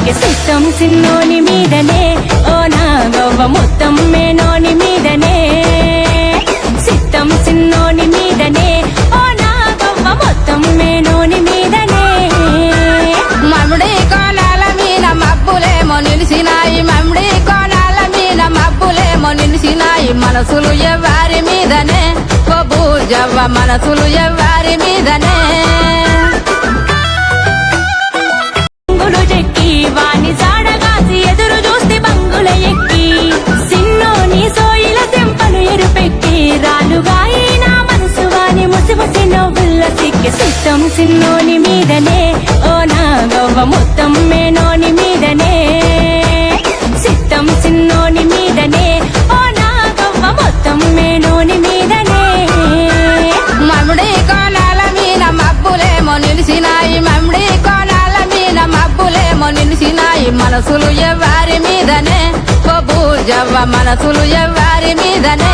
సిక్కి సిట్టం సిన్నోని మీదనే ఓ నా గవ్వ మొత్తం మేనోని మీదనే సిట్టం సిన్నోని మీదనే ఓ నా గవ్వ మొత్తం మేనోని మీదనే మమ్ముడి కోణాల మీద మబ్బులేమో నిలిసినాయి మమ్ముడి కోణాల మీద మబ్బులేమో నిలిసినాయి మనసులు ఎవ్వారి మీదనే ఓ బూజవ్వ మనసులు ఎవ్వారి మీదనే చెక్కి వాణి జాడగాసి ఎదురు చూస్తే బంగుల ఎక్కి సిన్నోని సోయిల తెంపను ఎరుపెక్కి రాలుగాయి నా మనసు వాని ముసిముసి నవ్వుల్ల సిక్కి సిట్టం సిన్నోని మీదనే ఓ నా గవ్వ మొత్తం మేనోని మీదనే సిట్టం సిన్నోని మీదనే ఓ నా గవ్వ మొత్తం మేనోని మీదనే మమ్ముడి కోణాల మీద మబ్బులేమో నిలిసినాయి మమ్ముడి కోణాల మీద మబ్బులేమో నిలిసినాయి మనసులు ఎవ్వారి మీదనే ఓ బూజవ్వ మనసులు ఎవ్వారి మీదనే